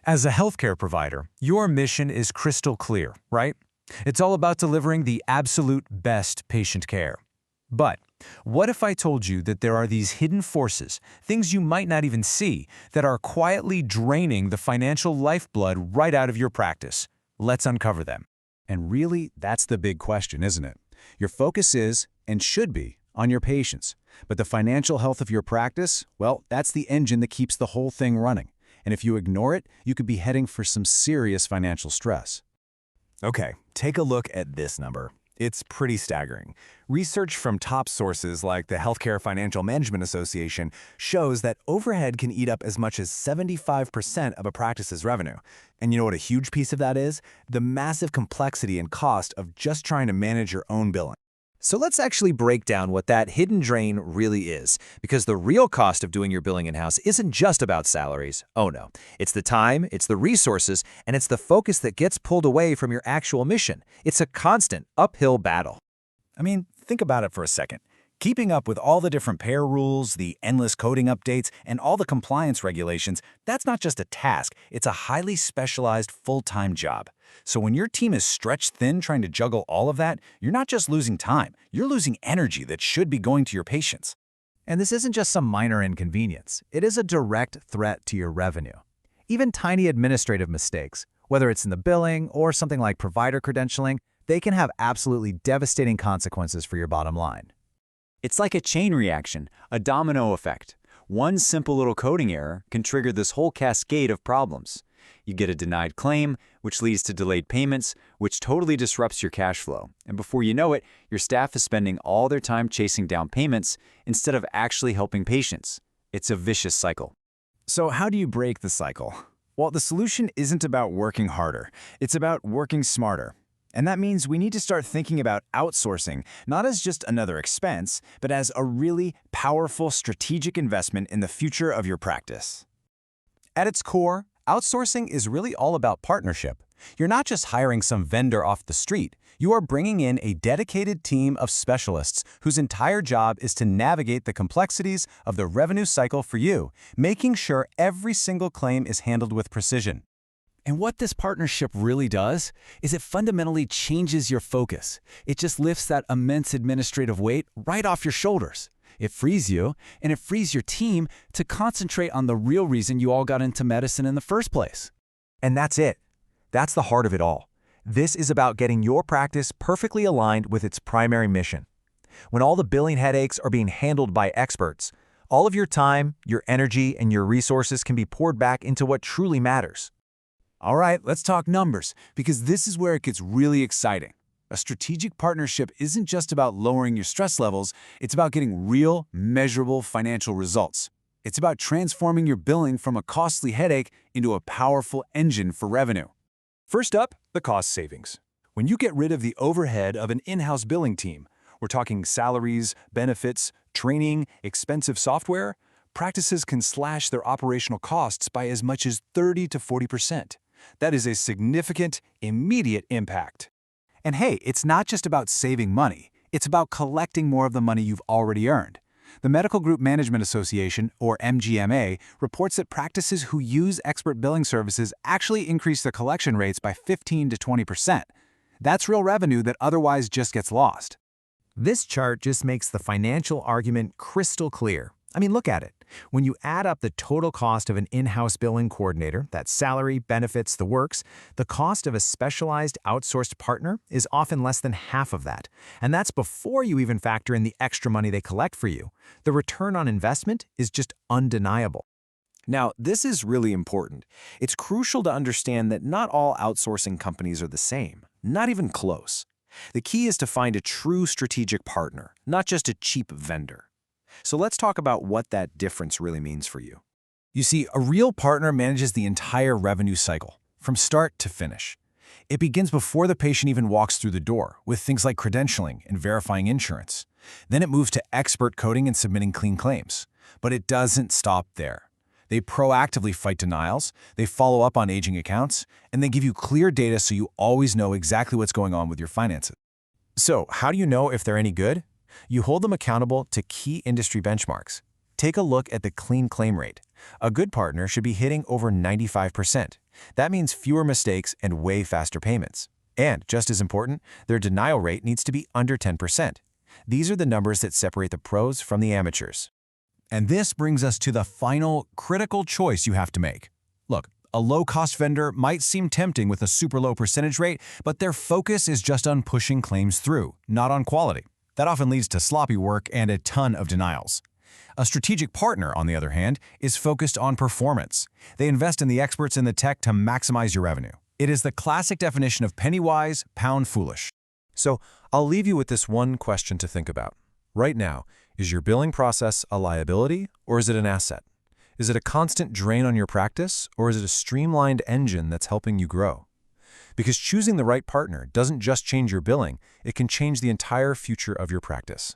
As a healthcare provider, your mission is crystal clear, right? It's all about delivering the absolute best patient care. But what if I told you that there are these hidden forces, things you might not even see, that are quietly draining the financial lifeblood right out of your practice? Let's uncover them. And really, that's the big question, isn't it? Your focus is, and should be, on your patients. But the financial health of your practice, well, that's the engine that keeps the whole thing running. And if you ignore it, you could be heading for some serious financial stress. Okay, take a look at this number. It's pretty staggering. Research from top sources like the Healthcare Financial Management Association shows that overhead can eat up as much as 75% of a practice's revenue. And you know what a huge piece of that is? The massive complexity and cost of just trying to manage your own billing. So let's actually break down what that hidden drain really is, because the real cost of doing your billing in-house isn't just about salaries. Oh no, it's the time, it's the resources, and it's the focus that gets pulled away from your actual mission. It's a constant uphill battle. I mean, think about it for a second. Keeping up with all the different payer rules, the endless coding updates, and all the compliance regulations, that's not just a task, it's a highly specialized full-time job. So when your team is stretched thin trying to juggle all of that, you're not just losing time, you're losing energy that should be going to your patients. And this isn't just some minor inconvenience. It is a direct threat to your revenue. Even tiny administrative mistakes, whether it's in the billing or something like provider credentialing, they can have absolutely devastating consequences for your bottom line. It's like a chain reaction, a domino effect. One simple little coding error can trigger this whole cascade of problems. You get a denied claim, which leads to delayed payments, which totally disrupts your cash flow. And before you know it, your staff is spending all their time chasing down payments instead of actually helping patients. It's a vicious cycle. So how do you break the cycle? Well, the solution isn't about working harder. It's about working smarter. And that means we need to start thinking about outsourcing, not as just another expense, but as a really powerful strategic investment in the future of your practice. At its core, outsourcing is really all about partnership. You're not just hiring some vendor off the street. You are bringing in a dedicated team of specialists whose entire job is to navigate the complexities of the revenue cycle for you, making sure every single claim is handled with precision. And what this partnership really does is it fundamentally changes your focus. It just lifts that immense administrative weight right off your shoulders. It frees you, and it frees your team to concentrate on the real reason you all got into medicine in the first place. And that's it. That's the heart of it all. This is about getting your practice perfectly aligned with its primary mission. When all the billing headaches are being handled by experts, all of your time, your energy, and your resources can be poured back into what truly matters. All right, let's talk numbers, because this is where it gets really exciting. A strategic partnership isn't just about lowering your stress levels, it's about getting real, measurable financial results. It's about transforming your billing from a costly headache into a powerful engine for revenue. First up, the cost savings. When you get rid of the overhead of an in-house billing team, we're talking salaries, benefits, training, expensive software, practices can slash their operational costs by as much as 30 to 40%. That is a significant, immediate impact. And hey, it's not just about saving money. It's about collecting more of the money you've already earned. The Medical Group Management Association, or MGMA, reports that practices who use expert billing services actually increase their collection rates by 15 to 20%. That's real revenue that otherwise just gets lost. This chart just makes the financial argument crystal clear. I mean, look at it. When you add up the total cost of an in-house billing coordinator, that's salary, benefits, the works, the cost of a specialized outsourced partner is often less than half of that. And that's before you even factor in the extra money they collect for you. The return on investment is just undeniable. Now, this is really important. It's crucial to understand that not all outsourcing companies are the same, not even close. The key is to find a true strategic partner, not just a cheap vendor. So let's talk about what that difference really means for you. You see, a real partner manages the entire revenue cycle, from start to finish. It begins before the patient even walks through the door, with things like credentialing and verifying insurance. Then it moves to expert coding and submitting clean claims. But it doesn't stop there. They proactively fight denials, they follow up on aging accounts, and they give you clear data so you always know exactly what's going on with your finances. So, how do you know if they're any good? You hold them accountable to key industry benchmarks. Take a look at the clean claim rate. A good partner should be hitting over 95%. That means fewer mistakes and way faster payments. And, just as important, their denial rate needs to be under 10%. These are the numbers that separate the pros from the amateurs. And this brings us to the final, critical choice you have to make. Look, a low-cost vendor might seem tempting with a super low percentage rate, but their focus is just on pushing claims through, not on quality. That often leads to sloppy work and a ton of denials. A strategic partner, on the other hand, is focused on performance. They invest in the experts and the tech to maximize your revenue. It is the classic definition of penny wise, pound foolish. So I'll leave you with this one question to think about. Right now, is your billing process a liability or is it an asset? Is it a constant drain on your practice or is it a streamlined engine that's helping you grow? Because choosing the right partner doesn't just change your billing, it can change the entire future of your practice.